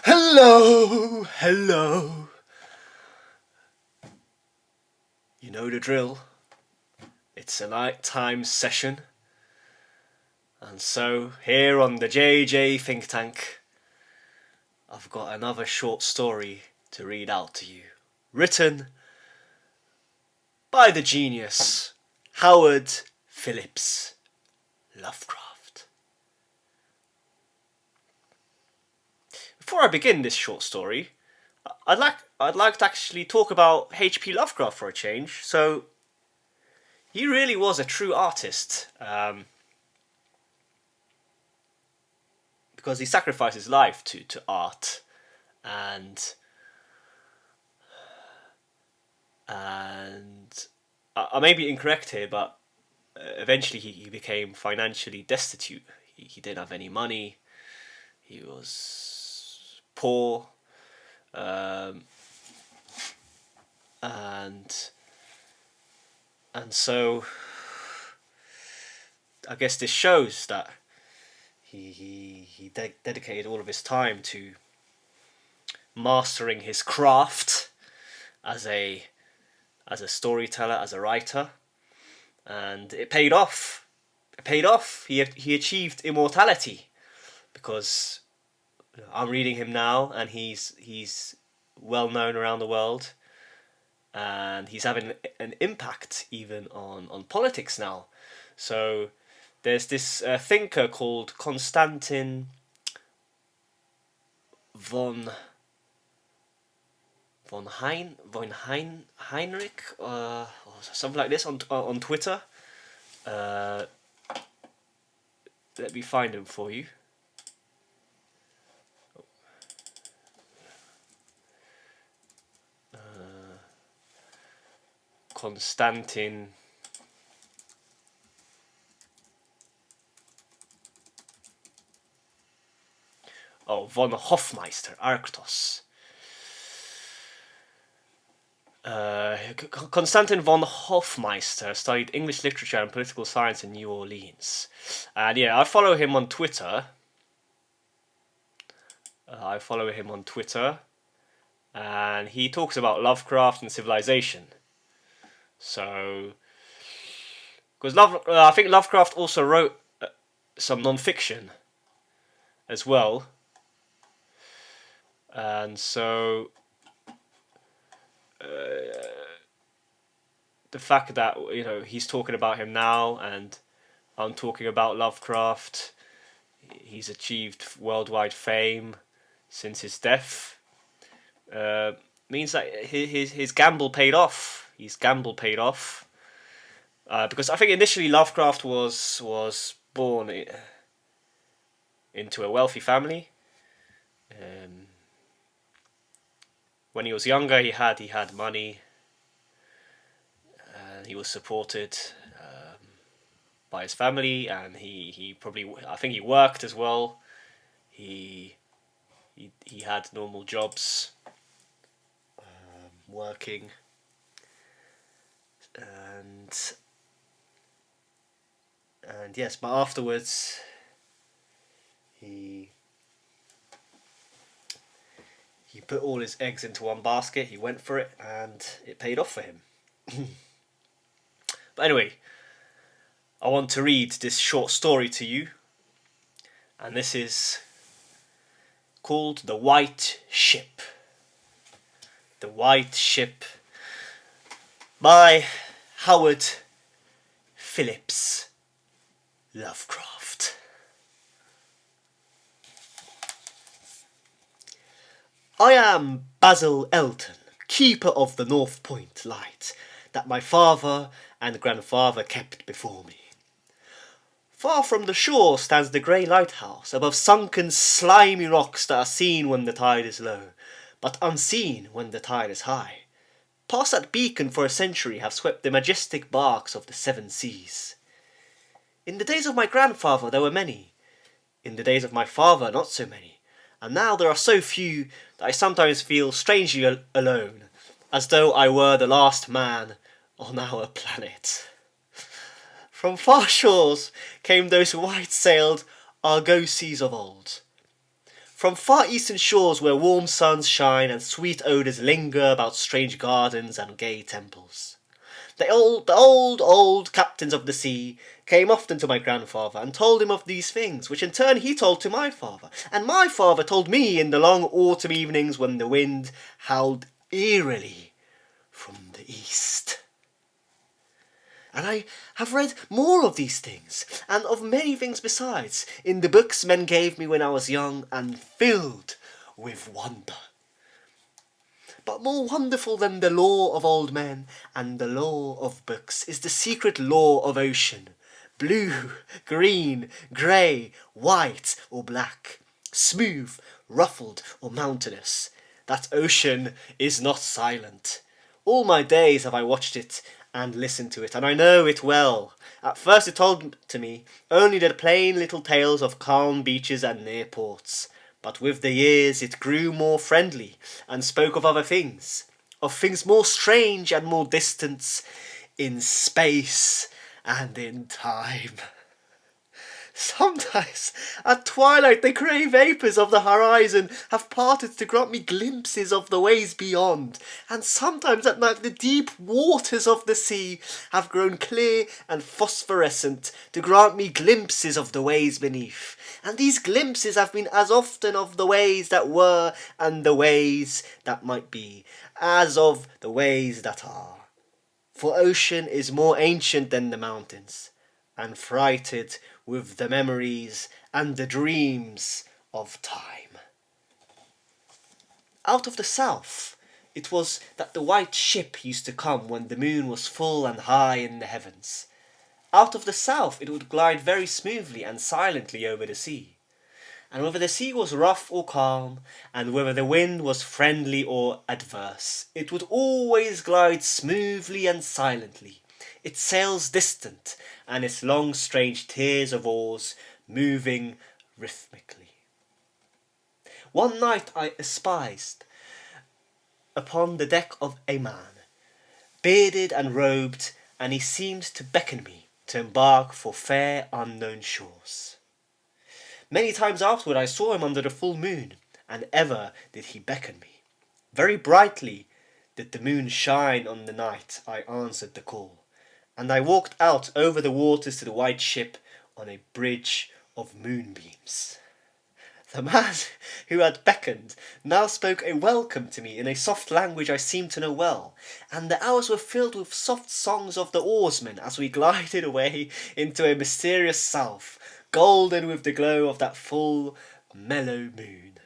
Hello, hello. You know the drill. It's a nighttime session. And so, here on the JJ Think Tank, I've got another short story to read out to you. Written by the genius Howard Phillips Lovecraft. Before I begin this short story, I'd like to actually talk about H.P. Lovecraft for a change. So, he really was a true artist. Because he sacrificed his life to art, and I may be incorrect here, but eventually he became financially destitute. He didn't have any money. He was poor, um, and so I guess this shows that he dedicated all of his time to mastering his craft as a storyteller, as a writer, and it paid off. It paid off. He achieved immortality because I'm reading him now, and he's well known around the world, and he's having an impact even on politics now. So there's this thinker called Konstantin von Heinrich, or something like this on Twitter. Uh, Let me find him for you. Konstantin. Oh, von Hofmeister, Arctos. Konstantin von Hofmeister studied English literature and political science in New Orleans. And yeah, I follow him on Twitter. And he talks about Lovecraft and civilization. So, because I think Lovecraft also wrote some non-fiction as well. And so, the fact that he's talking about him now, and I'm talking about Lovecraft, he's achieved worldwide fame since his death, means that his gamble paid off. His gamble paid off because I think initially Lovecraft was born into a wealthy family. When he was younger, he had money, and he was supported by his family, and he probably, I think he worked as well. He had normal jobs, working, and yes, but afterwards he put all his eggs into one basket. He went for it, and it paid off for him. But anyway, I want to read this short story to you, and this is called The White Ship. The White Ship by Howard Phillips Lovecraft. I am Basil Elton, keeper of the North Point light that my father and grandfather kept before me. Far from the shore stands the grey lighthouse, above sunken slimy rocks that are seen when the tide is low, but unseen when the tide is high. Past that beacon for a century have swept the majestic barks of the seven seas. In the days of my grandfather there were many, in the days of my father not so many, and now there are so few that I sometimes feel strangely alone, as though I were the last man on our planet. From far shores came those white-sailed Argosies of old. From far eastern shores where warm suns shine and sweet odours linger about strange gardens and gay temples. The old captains of the sea came often to my grandfather and told him of these things, which in turn he told to my father, and my father told me in the long autumn evenings when the wind howled eerily from the east. And I have read more of these things, and of many things besides, in the books men gave me when I was young and filled with wonder. But more wonderful than the lore of old men and the lore of books is the secret lore of ocean. Blue, green, grey, white or black, smooth, ruffled or mountainous. That ocean is not silent. All my days have I watched it and listened to it, and I know it well. At first it told to me only the plain little tales of calm beaches and near ports. But with the years it grew more friendly, and spoke of things more strange and more distant, in space and in time. Sometimes at twilight the grey vapours of the horizon have parted to grant me glimpses of the ways beyond, and sometimes at night the deep waters of the sea have grown clear and phosphorescent to grant me glimpses of the ways beneath, and these glimpses have been as often of the ways that were and the ways that might be, as of the ways that are. For ocean is more ancient than the mountains, and freighted with the memories and the dreams of time. Out of the south it was that the white ship used to come when the moon was full and high in the heavens. Out of the south it would glide very smoothly and silently over the sea. And whether the sea was rough or calm, and whether the wind was friendly or adverse, it would always glide smoothly and silently, its sails distant, and its long strange tiers of oars moving rhythmically. One night I espied upon the deck of a man, bearded and robed, and he seemed to beckon me to embark for fair unknown shores. Many times afterward I saw him under the full moon, and ever did he beckon me. Very brightly did the moon shine on the night I answered the call, and I walked out over the waters to the white ship on a bridge of moonbeams. The man who had beckoned now spoke a welcome to me in a soft language I seemed to know well, and the hours were filled with soft songs of the oarsmen as we glided away into a mysterious south, golden with the glow of that full, mellow moon.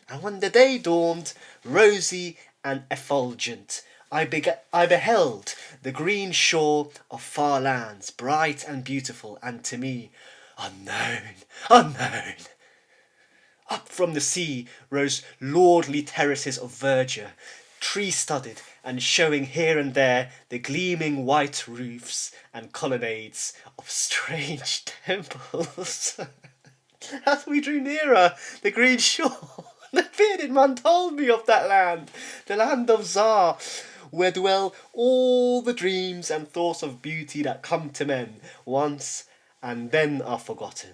And when the day dawned, rosy and effulgent, I beheld the green shore of far lands, bright and beautiful, and to me, unknown. Up from the sea rose lordly terraces of verdure, tree-studded and showing here and there the gleaming white roofs and colonnades of strange temples. As we drew nearer the green shore, the bearded man told me of that land, the land of Zar, where dwell all the dreams and thoughts of beauty that come to men once and then are forgotten.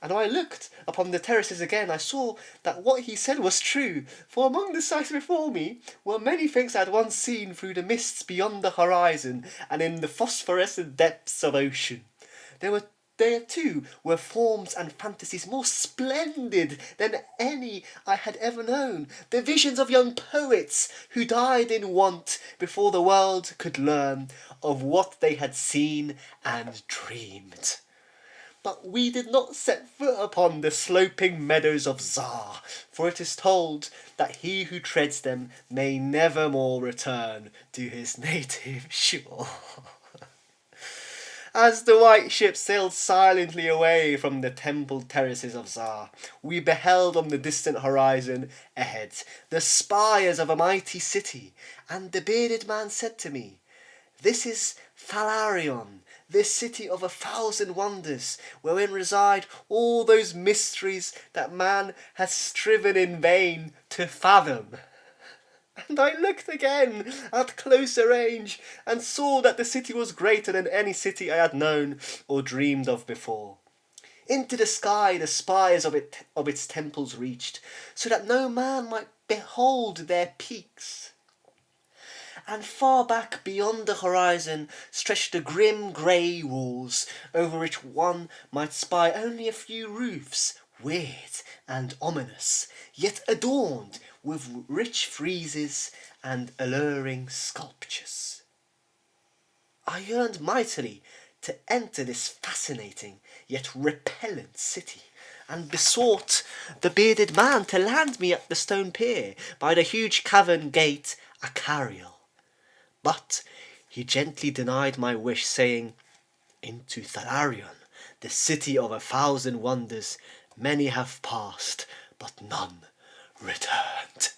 And when I looked upon the terraces again, I saw that what he said was true, for among the sights before me were many things I had once seen through the mists beyond the horizon and in the phosphorescent depths of ocean. There too were forms and fantasies more splendid than any I had ever known, the visions of young poets who died in want before the world could learn of what they had seen and dreamed. But we did not set foot upon the sloping meadows of Zar, for it is told that he who treads them may never more return to his native shore. As the white ship sailed silently away from the templed terraces of Zar, we beheld on the distant horizon ahead the spires of a mighty city, and the bearded man said to me, "This is Thalarion, this city of 1,000 wonders, wherein reside all those mysteries that man has striven in vain to fathom." And I looked again at closer range, and saw that the city was greater than any city I had known or dreamed of before. Into the sky the spires of its temples reached, so that no man might behold their peaks. And far back beyond the horizon stretched the grim grey walls, over which one might spy only a few roofs, weird and ominous, yet adorned with rich friezes and alluring sculptures. I yearned mightily to enter this fascinating yet repellent city, and besought the bearded man to land me at the stone pier by the huge cavern gate Acariel. But he gently denied my wish, saying, "Into Thalarion, the city of 1,000 wonders, many have passed, but none returned.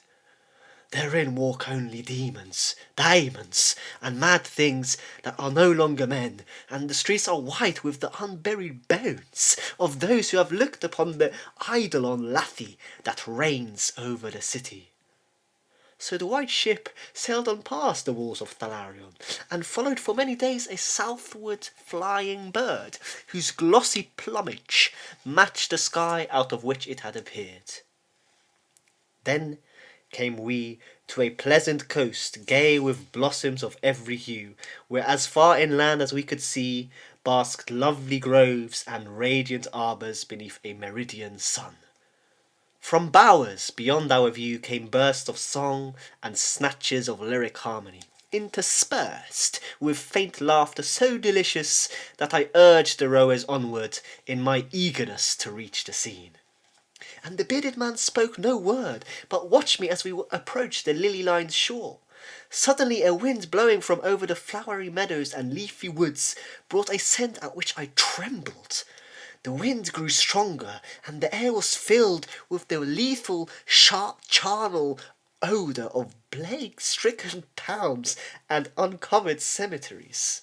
Therein walk only demons, daemons, and mad things that are no longer men, and the streets are white with the unburied bones of those who have looked upon the eidolon Lathi that reigns over the city." So the white ship sailed on past the walls of Thalarion, and followed for many days a southward flying bird, whose glossy plumage matched the sky out of which it had appeared. Then came we to a pleasant coast, gay with blossoms of every hue, where as far inland as we could see, basked lovely groves and radiant arbours beneath a meridian sun. From bowers beyond our view came bursts of song and snatches of lyric harmony, interspersed with faint laughter so delicious that I urged the rowers onward in my eagerness to reach the scene. And the bearded man spoke no word, but watched me as we approached the lily-lined shore. Suddenly a wind blowing from over the flowery meadows and leafy woods brought a scent at which I trembled. The wind grew stronger, and the air was filled with the lethal, sharp charnel odour of plague-stricken towns and uncovered cemeteries.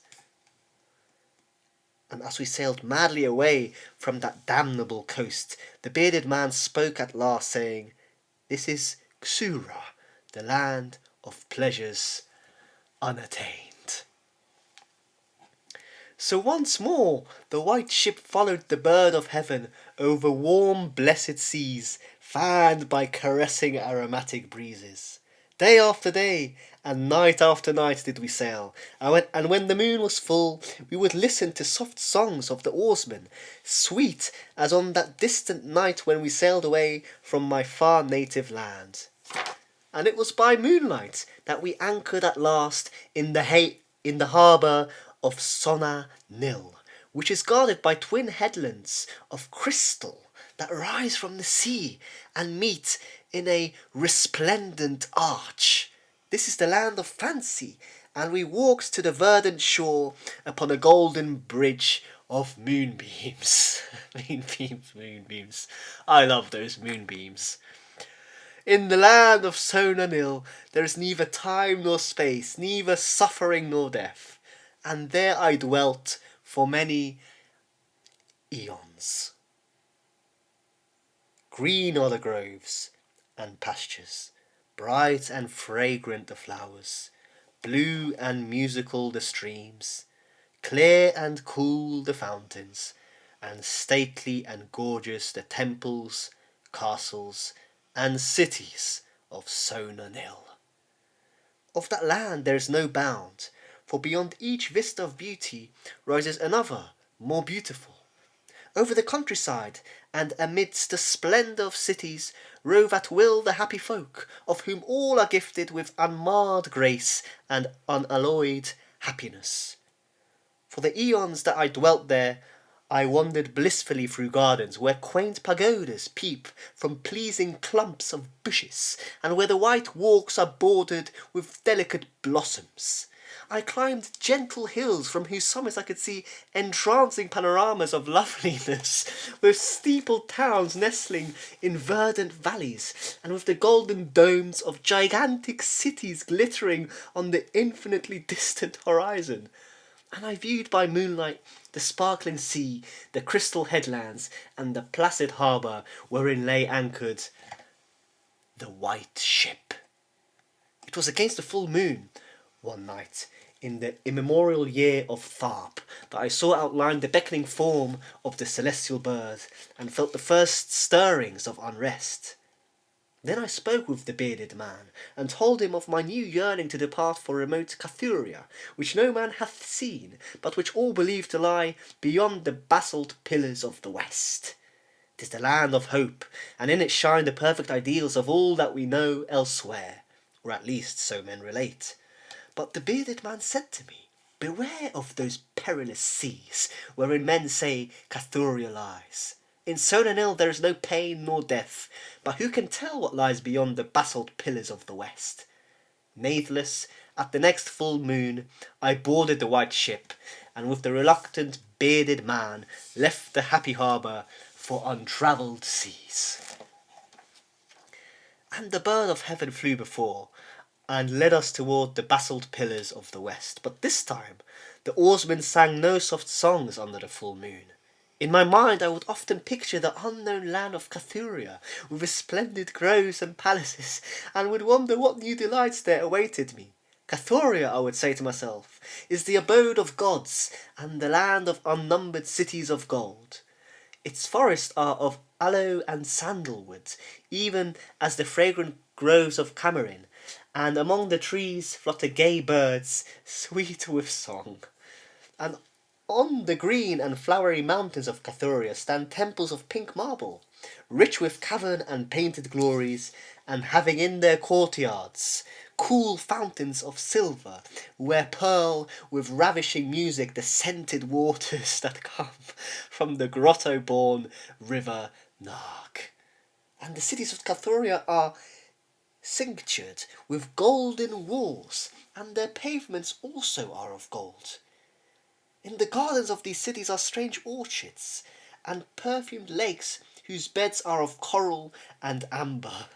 And as we sailed madly away from that damnable coast, the bearded man spoke at last, saying, "This is Xura, the land of pleasures unattained." So once more the white ship followed the bird of heaven over warm, blessed seas, fanned by caressing aromatic breezes. Day after day, and night after night did we sail, and when the moon was full, we would listen to soft songs of the oarsmen, sweet as on that distant night when we sailed away from my far native land. And it was by moonlight that we anchored at last in the harbour of Sona Nil, which is guarded by twin headlands of crystal that rise from the sea and meet in a resplendent arch. This is the land of fancy, and we walked to the verdant shore upon a golden bridge of moonbeams. Moonbeams. I love those moonbeams. In the land of Sona Nil there is neither time nor space, neither suffering nor death. And there I dwelt for many eons. Green are the groves and pastures, bright and fragrant the flowers, blue and musical the streams, clear and cool the fountains, and stately and gorgeous the temples, castles, and cities of Sona Nil. Of that land there is no bound, for beyond each vista of beauty rises another, more beautiful. Over the countryside and amidst the splendour of cities rove at will the happy folk, of whom all are gifted with unmarred grace and unalloyed happiness. For the eons that I dwelt there, I wandered blissfully through gardens where quaint pagodas peep from pleasing clumps of bushes, and where the white walks are bordered with delicate blossoms. I climbed gentle hills from whose summits I could see entrancing panoramas of loveliness, with steepled towns nestling in verdant valleys, and with the golden domes of gigantic cities glittering on the infinitely distant horizon. And I viewed by moonlight the sparkling sea, the crystal headlands, and the placid harbour wherein lay anchored the white ship. It was against the full moon one night in the immemorial year of Tharp, that I saw outlined the beckoning form of the celestial bird, and felt the first stirrings of unrest. Then I spoke with the bearded man, and told him of my new yearning to depart for remote Cathuria, which no man hath seen, but which all believe to lie beyond the basalt pillars of the west. 'Tis the land of hope, and in it shine the perfect ideals of all that we know elsewhere, or at least so men relate. But the bearded man said to me, beware of those perilous seas, wherein men say Cathuria lies. In Sonanil there is no pain nor death, but who can tell what lies beyond the basalt pillars of the west? Natheless, at the next full moon, I boarded the white ship, and with the reluctant bearded man left the happy harbour for untravelled seas. And the bird of heaven flew before, and led us toward the basalt pillars of the west. But this time the oarsmen sang no soft songs under the full moon. In my mind I would often picture the unknown land of Cathuria, with its splendid groves and palaces, and would wonder what new delights there awaited me. Cathuria, I would say to myself, is the abode of gods, and the land of unnumbered cities of gold. Its forests are of aloe and sandalwood, even as the fragrant groves of Camerin, and among the trees flutter gay birds, sweet with song. And on the green and flowery mountains of Cathuria stand temples of pink marble, rich with cavern and painted glories, and having in their courtyards cool fountains of silver, where purl with ravishing music the scented waters that come from the grotto-born river Narg. And the cities of Cathuria are cinctured with golden walls, and their pavements also are of gold. In the gardens of these cities are strange orchards, and perfumed lakes whose beds are of coral and amber.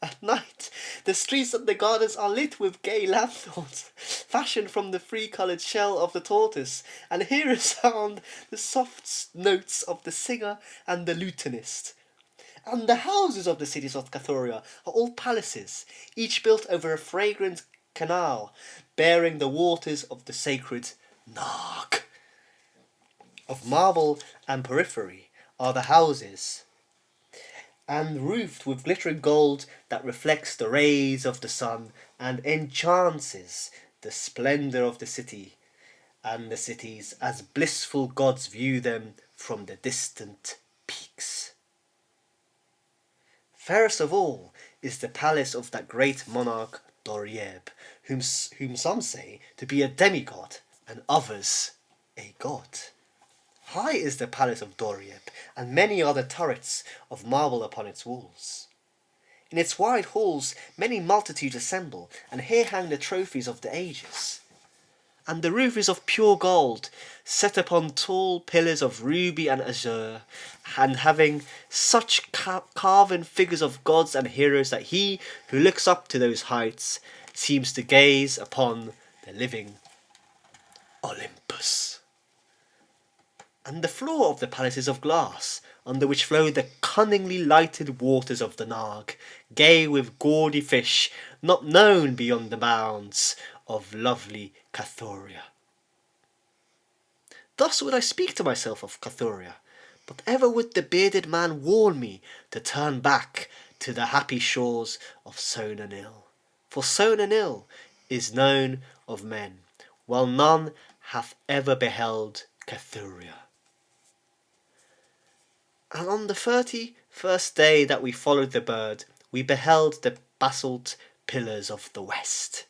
At night, the streets and the gardens are lit with gay lanthorns, fashioned from the free-coloured shell of the tortoise, and here resound the soft notes of the singer and the lutenist. And the houses of the cities of Cathuria are all palaces, each built over a fragrant canal, bearing the waters of the sacred Narg. Of marble and porphyry are the houses, and roofed with glittering gold that reflects the rays of the sun and enchants the splendour of the city and the cities as blissful gods view them from the distant peaks. Fairest of all is the palace of that great monarch Dorieb, whom some say to be a demigod and others a god. High is the palace of Dorieb, and many are the turrets of marble upon its walls. In its wide halls many multitudes assemble, and here hang the trophies of the ages. And the roof is of pure gold, set upon tall pillars of ruby and azure, and having such carven figures of gods and heroes that he who looks up to those heights seems to gaze upon the living Olympus. And the floor of the palace is of glass, under which flow the cunningly lighted waters of the Narg, gay with gaudy fish, not known beyond the bounds of lovely Cathuria. Thus would I speak to myself of Cathuria, but ever would the bearded man warn me to turn back to the happy shores of Sonanil. For Sonanil is known of men, while none hath ever beheld Cathuria. And on the 31st day that we followed the bird, we beheld the basalt pillars of the west.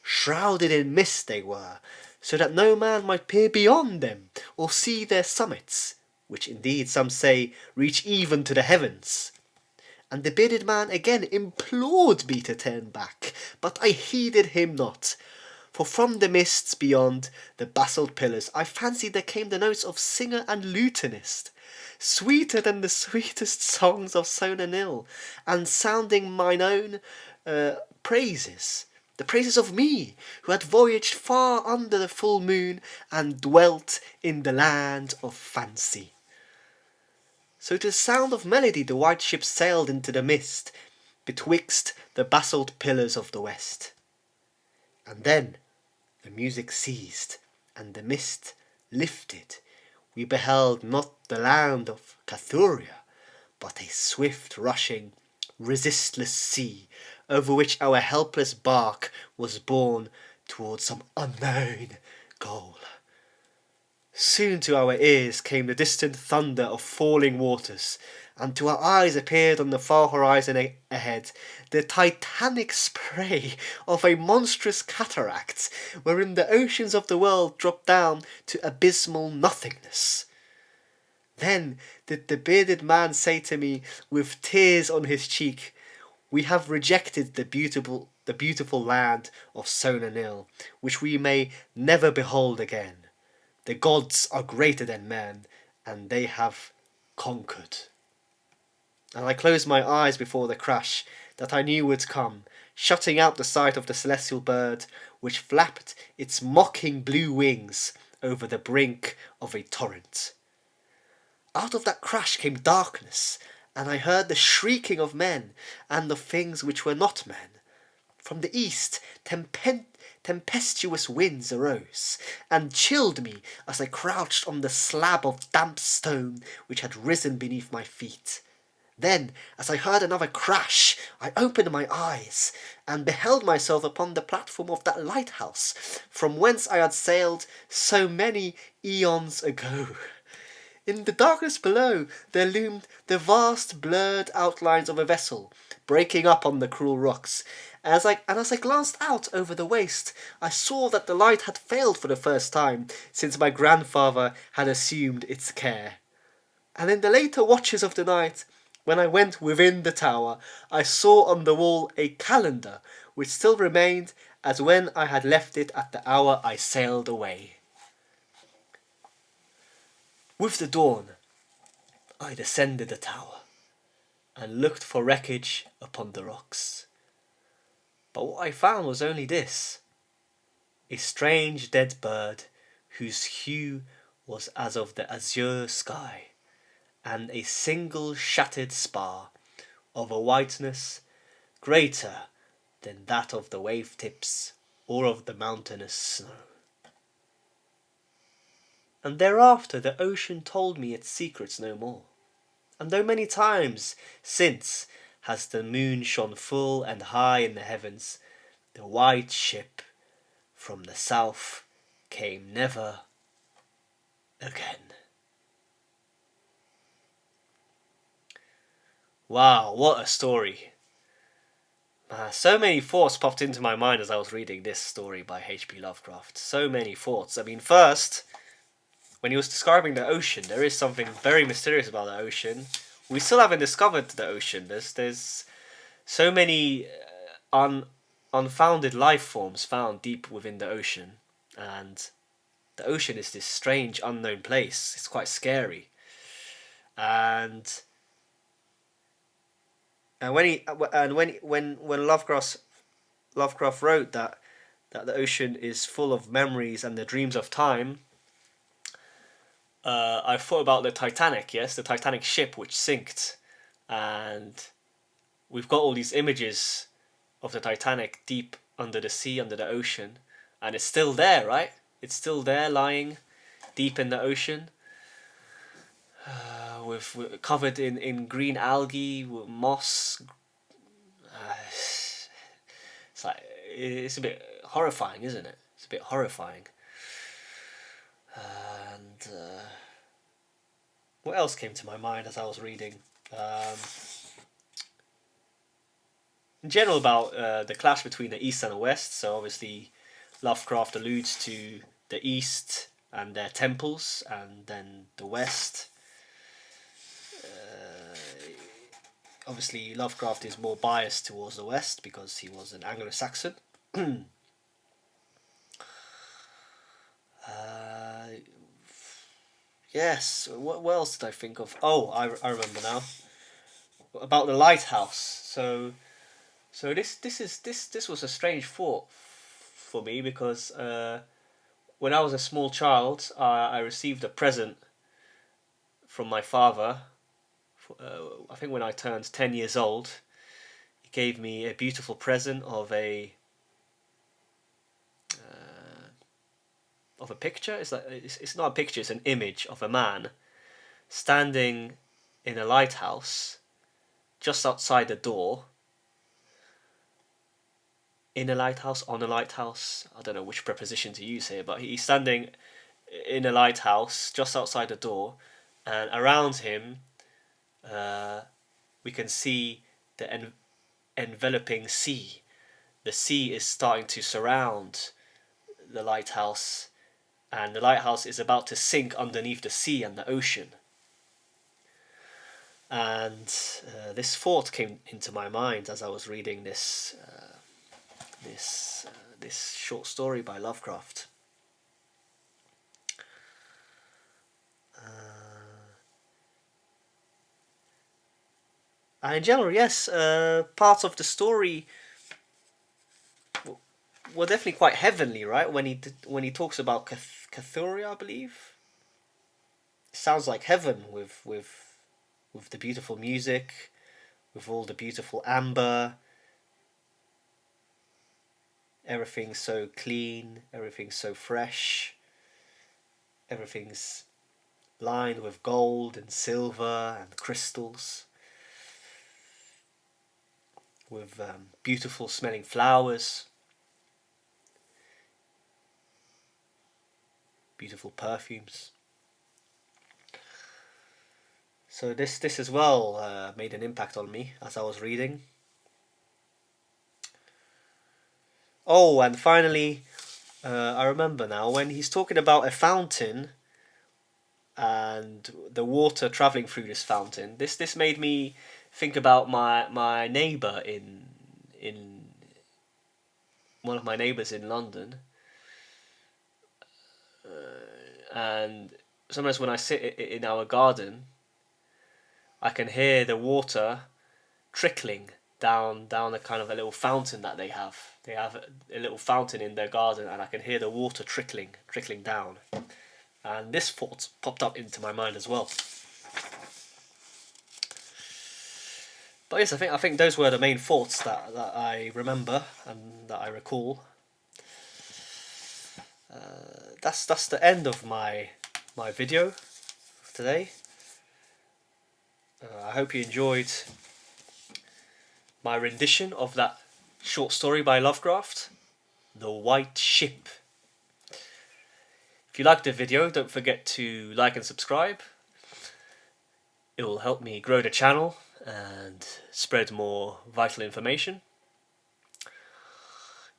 Shrouded in mist they were, so that no man might peer beyond them, or see their summits, which indeed some say reach even to the heavens. And the bearded man again implored me to turn back, but I heeded him not. For from the mists beyond the basalt pillars I fancied there came the notes of singer and lutenist, sweeter than the sweetest songs of Sonanil, and sounding mine own praises, the praises of me, who had voyaged far under the full moon, and dwelt in the land of fancy. So to the sound of melody the white ship sailed into the mist, betwixt the basalt pillars of the west. And then the music ceased, and the mist lifted. We beheld not the land of Cathuria, but a swift rushing, resistless sea, over which our helpless bark was borne towards some unknown goal. Soon to our ears came the distant thunder of falling waters, and to our eyes appeared on the far horizon ahead the titanic spray of a monstrous cataract, wherein the oceans of the world dropped down to abysmal nothingness. Then did the bearded man say to me, with tears on his cheek, "We have rejected the beautiful land of Sonanil, which we may never behold again. The gods are greater than men, and they have conquered." And I closed my eyes before the crash that I knew would come, shutting out the sight of the celestial bird, which flapped its mocking blue wings over the brink of a torrent. Out of that crash came darkness, and I heard the shrieking of men and of things which were not men. From the east tempestuous winds arose, and chilled me as I crouched on the slab of damp stone which had risen beneath my feet. Then, as I heard another crash, I opened my eyes, and beheld myself upon the platform of that lighthouse, from whence I had sailed so many eons ago. In the darkness below there loomed the vast blurred outlines of a vessel, breaking up on the cruel rocks. As I glanced out over the waste, I saw that the light had failed for the first time since my grandfather had assumed its care. And in the later watches of the night, when I went within the tower, I saw on the wall a calendar which still remained as when I had left it at the hour I sailed away. With the dawn, I descended the tower and looked for wreckage upon the rocks. But what I found was only this: a strange dead bird whose hue was as of the azure sky, and a single shattered spar of a whiteness greater than that of the wave tips or of the mountainous snow. And thereafter the ocean told me its secrets no more. And though many times since has the moon shone full and high in the heavens, the white ship from the south came never again. Wow, what a story. So many thoughts popped into my mind as I was reading this story by H.P. Lovecraft. So many thoughts. I mean, first, when he was describing the ocean, there is something very mysterious about the ocean. We still haven't discovered the ocean. There's so many unfounded life forms found deep within the ocean, and the ocean is this strange unknown place. It's quite scary, and when Lovecraft wrote that the ocean is full of memories and the dreams of time, I thought about the Titanic. Yes, the Titanic ship which sinked, and we've got all these images of the Titanic deep under the sea, under the ocean, and it's still there, right? It's still there, lying deep in the ocean, with covered in green algae, with moss. It's like, it's a bit horrifying, isn't it? It's a bit horrifying. And what else came to my mind as I was reading? In general, about the clash between the East and the West. So obviously, Lovecraft alludes to the East and their temples, and then the West. Obviously, Lovecraft is more biased towards the West because he was an Anglo-Saxon. Yes, what else did I think of? Oh, I remember now. About the lighthouse. So this was a strange thought for me because when I was a small child, I received a present from my father. I think when I turned 10 years old, he gave me a beautiful present of a of a picture. It's not a picture. It's an image of a man standing in a lighthouse just outside the door. In a lighthouse, on a lighthouse. I don't know which preposition to use here, but he's standing in a lighthouse just outside the door, and around him, we can see the enveloping sea. The sea is starting to surround the lighthouse, and the lighthouse is about to sink underneath the sea and the ocean. And this thought came into my mind as I was reading this short story by Lovecraft. And in general, yes, parts of the story were definitely quite heavenly, right? When he talks about Cathuria, I believe, it sounds like heaven with the beautiful music, with all the beautiful amber. Everything's so clean, everything's so fresh, everything's lined with gold and silver and crystals, with beautiful smelling flowers, beautiful perfumes. So this as well made an impact on me as I was reading. Oh, and finally, I remember now when he's talking about a fountain and the water traveling through this fountain. This made me think about my neighbour in one of my neighbours in London, and sometimes when I sit in our garden, I can hear the water trickling down a kind of a little fountain that they have. They have a little fountain in their garden, and I can hear the water trickling down. And this thought popped up into my mind as well. But yes, I think those were the main thoughts that I remember and that I recall. That's the end of my video today. I hope you enjoyed my rendition of that short story by Lovecraft, The White Ship. If you liked the video, don't forget to like and subscribe. It will help me grow the channel and spread more vital information.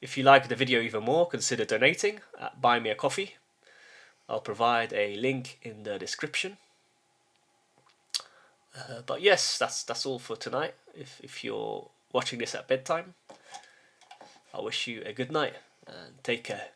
If you like the video even more, consider donating at Buy Me a Coffee. I'll provide a link in the description. But yes, that's all for tonight. If you're watching this at bedtime, I wish you a good night and take care.